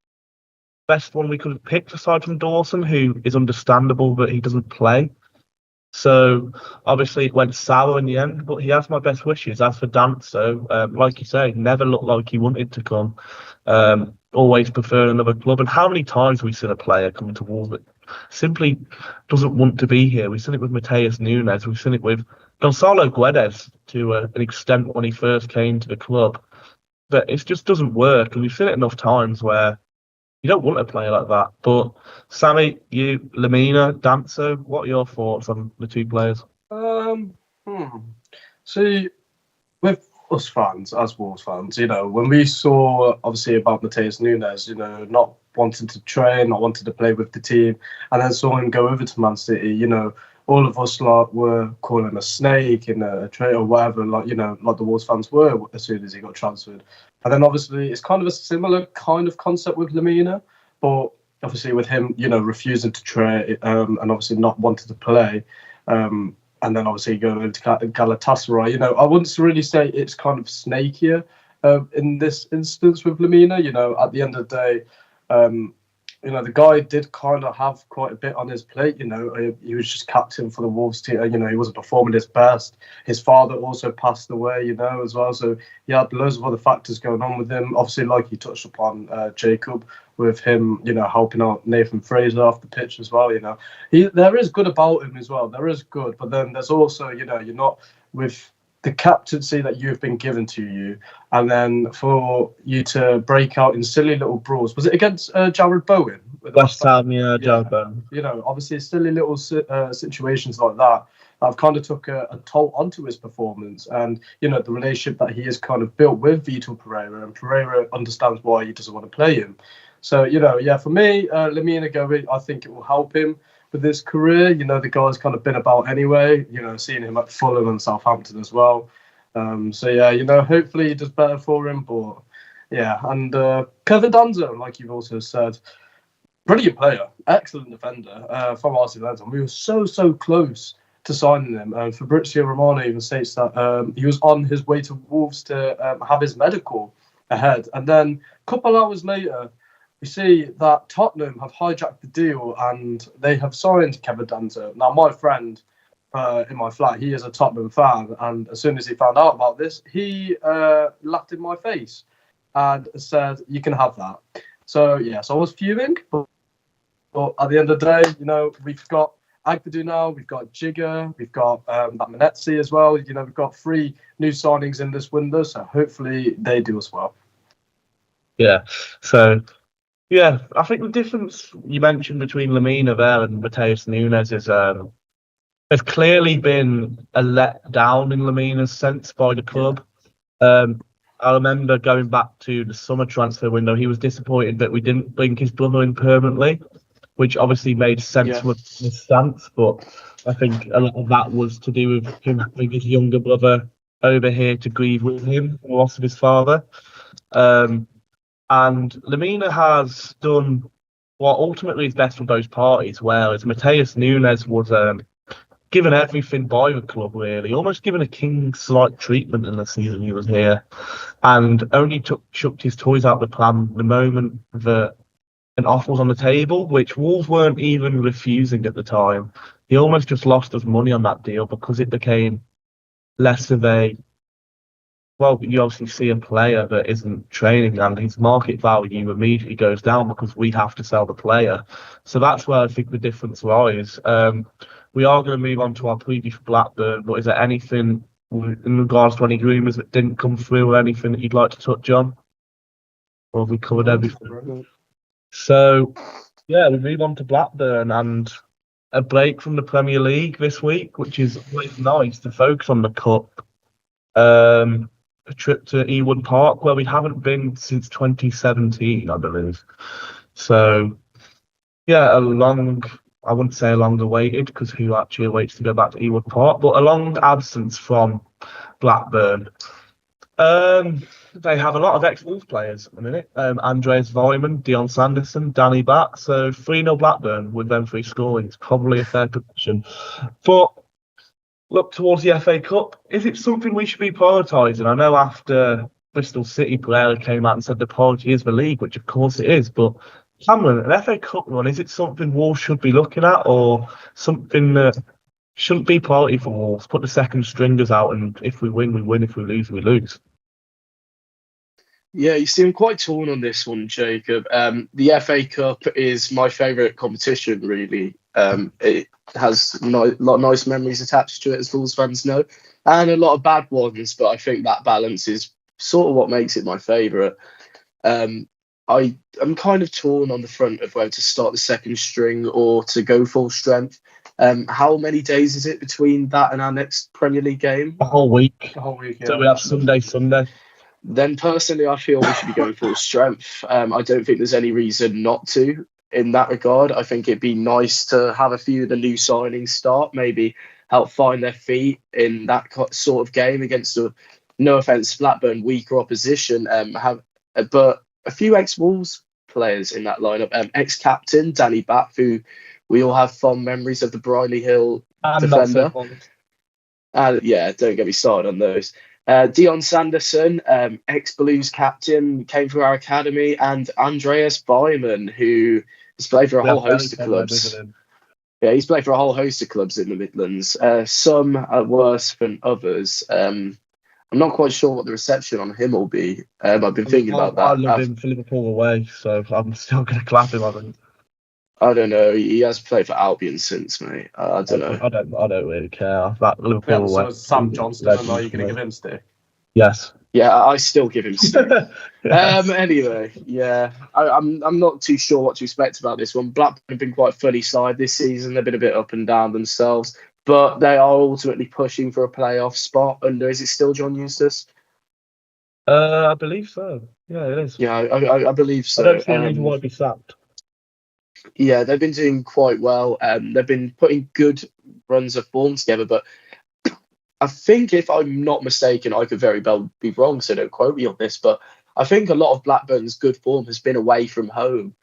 S2: one we could have picked, aside from Dawson, who is understandable, but he doesn't play. So obviously it went sour in the end, but he has my best wishes. As for Danzo, like you say, never looked like he wanted to come. Always preferred another club. And how many times have we seen a player come to Wolves that simply doesn't want to be here? We've seen it with Mateus Nunes. We've seen it with Gonzalo Guedes to an extent when he first came to the club. But it just doesn't work. And we've seen it enough times where you don't want to play like that. But Sami, you, Lamina, Danzo, what are your thoughts on the two players?
S3: See, with us fans, as Wolves fans, when we saw, obviously, about Mateus Nunes, not wanting to train, not wanting to play with the team, and then saw him go over to Man City, all of us were calling him a snake in a trade or whatever, like the Wolves fans were as soon as he got transferred. And then obviously it's kind of a similar kind of concept with Lamina, but obviously with him, refusing to trade and obviously not wanting to play, and then obviously going over to Galatasaray. I wouldn't really say it's kind of snakier in this instance with Lamina. At the end of the day, the guy did kind of have quite a bit on his plate. He was just captain for the Wolves team. He wasn't performing his best. His father also passed away, as well. So he had loads of other factors going on with him. Obviously, like you touched upon, Jacob, with him, helping out Nathan Fraser off the pitch as well. There is good about him as well. There is good, but then there's also, you're not with the captaincy that you've been given to you, and then for you to break out in silly little brawls. Was it against Jared Bowen?
S2: West Ham, yeah, Jared Bowen.
S3: Obviously silly little situations like that have kind of took a toll onto his performance, and the relationship that he has kind of built with Vitor Pereira, and Pereira understands why he doesn't want to play him. So for me, Lamina going, I think it will help him with his career. The guy's kind of been about anyway, seeing him at Fulham and Southampton as well. Hopefully he does better for him. But and Kevin Danzo, like you've also said, brilliant player, excellent defender from RC Lens, and we were so close to signing him. And Fabrizio Romano even states that he was on his way to Wolves to have his medical ahead. And then a couple hours later, we see that Tottenham have hijacked the deal and they have signed Kevin Danto. Now, my friend in my flat, he is a Tottenham fan, and as soon as he found out about this, he laughed in my face and said, "You can have that." So yes, I was fuming, but at the end of the day, we've got Agbedu now, we've got Jigger, we've got that Manetzi as well. We've got 3 new signings in this window, so hopefully they do as well.
S2: Yeah. So, yeah, I think the difference you mentioned between Lamina there and Mateus Nunes is there's clearly been a letdown in Lamina's sense by the club. I remember going back to the summer transfer window, he was disappointed that we didn't bring his brother in permanently, which obviously made sense with his stance, but I think a lot of that was to do with him having his younger brother over here to grieve with him the loss of his father. And Lamina has done what ultimately is best for both parties, whereas Mateus Nunes was given everything by the club, really, almost given a king-like treatment in the season he was here, and only chucked his toys out the pram the moment that an offer was on the table, which Wolves weren't even refusing at the time. He almost just lost us money on that deal because it became less of a, well, you obviously see a player that isn't training and his market value immediately goes down because we have to sell the player. So that's where I think the difference lies. We are going to move on to our preview for Blackburn, but is there anything in regards to any rumours that didn't come through or anything that you'd like to touch on? Or have we covered everything? So, yeah, we move on to Blackburn and a break from the Premier League this week, which is always nice to focus on the Cup. A trip to Ewood Park, where we haven't been since 2017, I believe. So, yeah, I wouldn't say a long awaited, because who actually waits to go back to Ewood Park, but a long absence from Blackburn. They have a lot of ex-Wolves players at the minute. Andreas Weimann, Dion Sanderson, Danny Batt. So 3-0 Blackburn with them 3 scoring. It's probably a fair position. But look towards the FA Cup. Is it something we should be prioritising? I know after Bristol City player came out and said the priority is the league, which of course it is, but Cameron, an FA Cup run, is it something Wolves should be looking at, or something that shouldn't be priority for Wolves? Put the second stringers out, and if we win, we win. If we lose, we lose.
S4: Yeah, you seem quite torn on this one, Jacob. The FA Cup is my favourite competition, really. It has a lot of nice memories attached to it, as Wolves fans know, and a lot of bad ones, but I think that balance is sort of what makes it my favourite. I'm kind of torn on the front of whether to start the second string or to go full strength. How many days is it between that and our next Premier League game?
S2: A whole week.
S3: The whole week, yeah.
S2: So we have Sunday.
S4: Then personally, I feel we should be going full strength. I don't think there's any reason not to in that regard. I think it'd be nice to have a few of the new signings start, maybe help find their feet in that sort of game against a, no offence, Blackburn, weaker opposition. But a few ex-Wolves players in that lineup. Ex-captain Danny Batt, who we all have fond memories of, the Briley Hill defender. Yeah, don't get me started on those. Dion Sanderson, ex-Blues captain, came through our academy, and Andreas Weimann, who has played for a whole host of clubs. Yeah, he's played for a whole host of clubs in the Midlands. Some are worse than others. I'm not quite sure what the reception on him will be. I've been thinking about that.
S2: I love him for Liverpool away, so I'm still going to clap him, I think.
S4: I don't know. He has played for Albion since, mate. I don't know.
S2: I don't really care. That Liverpool away.
S3: So Sam Johnston, are you going to give him stick?
S2: Yes.
S4: Yeah, I still give him stick. Yes. Anyway, yeah, I'm not too sure what to expect about this one. Blackburn have been quite a funny side this season. They've been a bit up and down themselves, but they are ultimately pushing for a playoff spot under, is it still John Eustace?
S2: I believe so. Yeah, it is.
S4: Yeah, I believe so.
S2: I don't see any reason why he'd be sacked.
S4: Yeah, they've been doing quite well. They've been putting good runs of form together, but I think, if I'm not mistaken, I could very well be wrong, so don't quote me on this, but I think a lot of Blackburn's good form has been away from home.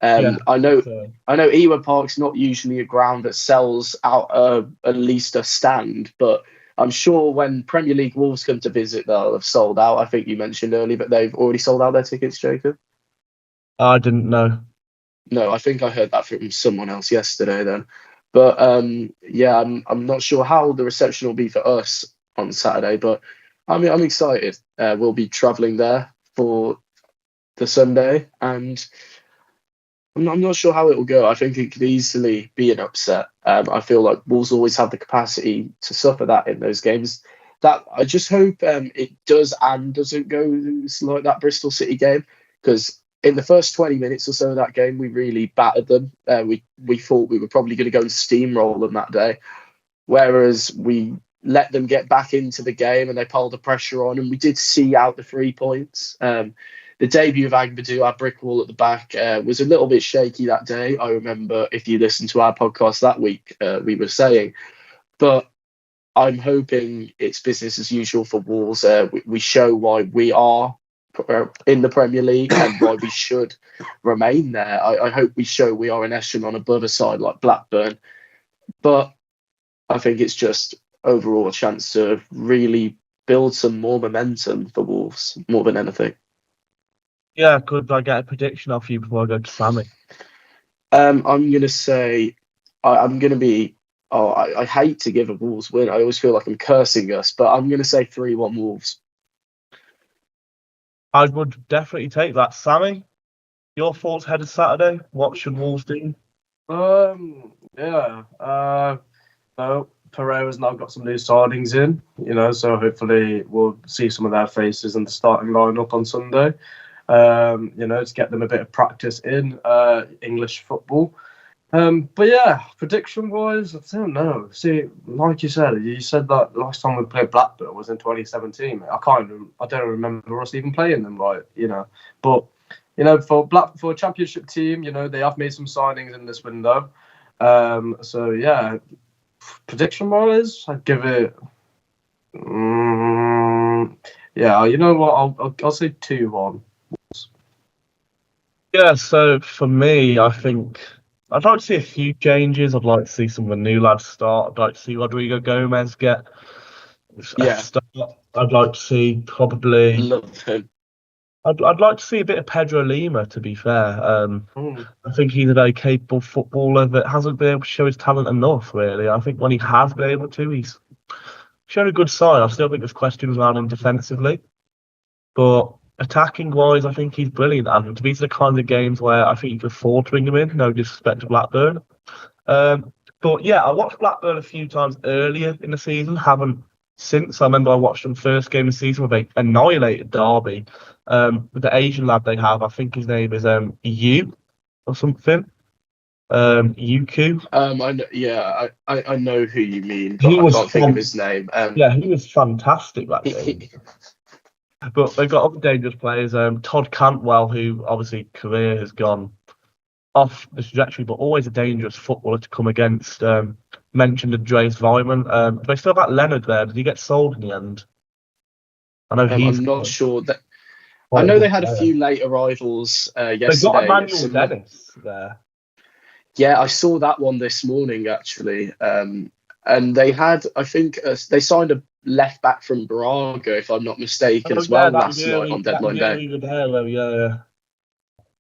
S2: Yeah.
S4: I know
S2: So,
S4: Ewa Park's not usually a ground that sells out at least a stand, but I'm sure when Premier League Wolves come to visit, they'll have sold out. I think you mentioned earlier that they've already sold out their tickets, Jacob.
S2: I didn't know.
S4: No, I think I heard that from someone else yesterday then. But yeah, I'm not sure how the reception will be for us on Saturday, but I'm excited. We'll be travelling there for the Sunday, and I'm not sure how it will go. I think it could easily be an upset. I feel like Wolves always have the capacity to suffer that in those games. That I just hope it does and doesn't go like that Bristol City game, because in the first 20 minutes or so of that game, we really battered them. We thought we were probably going to go and steamroll them that day, whereas we let them get back into the game and they piled the pressure on, and we did see out the 3 points. The debut of Agbadu, our brick wall at the back, was a little bit shaky that day. I remember if you listened to our podcast that week, we were saying, but I'm hoping it's business as usual for Wolves. We show why we are in the Premier League and why we should remain there. I hope we show we are an echelon above a side like Blackburn, but I think it's just overall a chance to really build some more momentum for Wolves more than anything.
S2: Yeah, could I get a prediction off you before I go to Sami?
S4: I'm going to say I'm going to be. Oh, I hate to give a Wolves win. I always feel like I'm cursing us, but I'm going to say 3-1 Wolves.
S2: I would definitely take that. Sami, your thoughts ahead of Saturday? What should Wolves do?
S3: Yeah. No, Pereira's now got some new signings in, so hopefully we'll see some of their faces in the starting lineup on Sunday. To get them a bit of practice in English football. But yeah, prediction-wise, I don't know. See, like you said that last time we played Blackburn was in 2017. I don't remember us even playing them right, But for a championship team, they have made some signings in this window. So yeah, prediction-wise, I'd give it. Yeah, you know what? I'll say 2-1.
S2: Yeah, so for me, I think I'd like to see a few changes. I'd like to see some of the new lads start. I'd like to see Rodrigo Gomez get a
S4: Yeah,
S2: start. I'd like to see probably.
S4: love him.
S2: I'd like to see a bit of Pedro Lima, to be fair. I think he's a very capable footballer that hasn't been able to show his talent enough, really. I think when he has been able to, he's shown a good side. I still think there's questions around him defensively. But attacking wise, I think he's brilliant. And these are the kinds of games where I think you can afford to bring him in, no disrespect to Blackburn. But yeah, I watched Blackburn a few times earlier in the season, haven't since. I remember I watched them first game of the season where they annihilated Derby. With the Asian lad they have, I think his name is Yu or something. Yuku.
S4: I know, yeah, I know who you mean, but
S2: He
S4: I
S2: was
S4: can't think of his name.
S2: Yeah, he was fantastic that
S4: He,
S2: game.
S4: he,
S2: But they've got other dangerous players. Todd Cantwell, who obviously career has gone off the trajectory, but always a dangerous footballer to come against. Mentioned Andreas Weimann. Do they still have that Leonard there? Did he get sold in the end? I know he's
S4: I'm not sure that. I
S2: quite a
S4: know they
S2: good
S4: had a
S2: player.
S4: few late arrivals
S2: They've got
S4: yesterday.
S2: Emmanuel Dennis there.
S4: Yeah, I saw that one this morning actually. And they had, I think, they signed a left back from Braga, if I'm not mistaken,
S2: Oh
S4: as
S2: yeah,
S4: well last night on
S2: that was
S4: deadline day.
S2: early with Halo, yeah.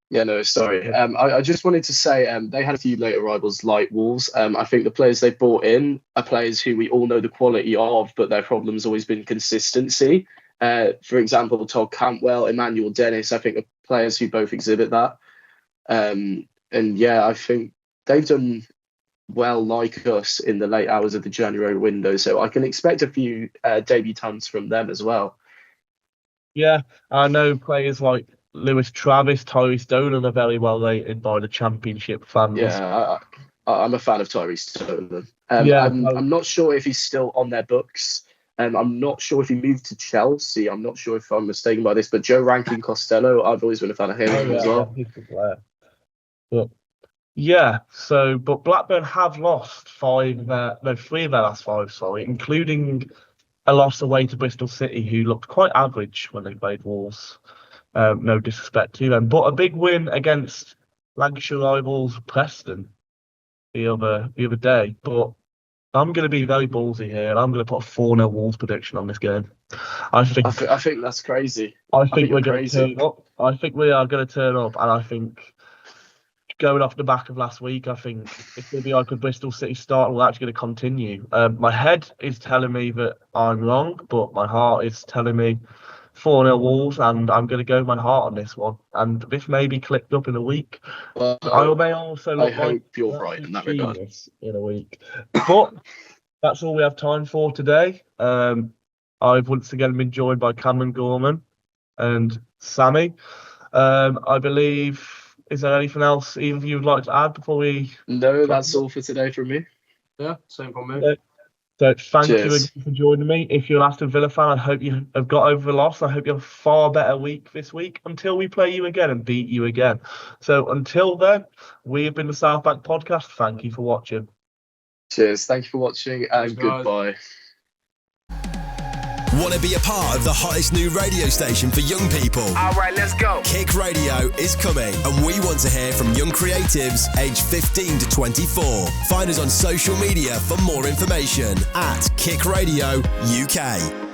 S4: Yeah, no, sorry. I just wanted to say they had a few late arrivals like Wolves. I think the players they brought in are players who we all know the quality of, but their problem's always been consistency. For example, Todd Cantwell, Emmanuel Dennis, I think are players who both exhibit that. And yeah, I think they've done well like us in the late hours of the January window, so I can expect a few debutants from them as well.
S2: Yeah, I know players like Lewis Travis, Tyrese Dolan are very well rated by the Championship fans.
S4: Yeah, I'm a fan of Tyrese Dolan.
S2: Yeah,
S4: I'm not sure if he's still on their books. I'm not sure if he moved to Chelsea. I'm not sure if I'm mistaken by this, but Joe Rankin Costello, I've always been a fan of him as well.
S2: he's a good player. But yeah, but Blackburn have lost three of their last five, sorry, including a loss away to Bristol City, who looked quite average when they played Wolves. No disrespect to them, but a big win against Lancashire rivals Preston the other day, but I'm going to be very ballsy here, and I'm going to put a 4-0 Wolves prediction on this game. I think
S4: that's crazy.
S2: I think we're going to
S4: crazy.
S2: turn up. I think we are going to turn up, and I think going off the back of last week, I think it's going to be like a Bristol City start, and we're actually going to continue. My head is telling me that I'm wrong, but my heart is telling me 4-0 Wolves, and I'm going to go with my heart on this one. And this may be clipped up in a week.
S4: Well,
S2: I may also look
S4: I hope you're right in that regard.
S2: In a week. But that's all we have time for today. I've once again been joined by Cameron Gorman and Sami. I believe, is there anything else either of you would like to add before we...
S4: No, that's all for today from me.
S3: Yeah, same from me.
S2: So thank you
S4: Cheers.
S2: again for joining me. If you're an Aston Villa fan, I hope you have got over the loss. I hope you have a far better week this week until we play you again and beat you again. So until then, we have been the South Bank Podcast. Thank you for watching.
S4: Cheers. Thank you for watching, and goodbye.
S1: Want to be a part of the hottest new radio station for young people?
S5: All right, let's go.
S1: KIC Radio is coming, and we want to hear from young creatives aged 15 to 24. Find us on social media for more information at KIC Radio UK.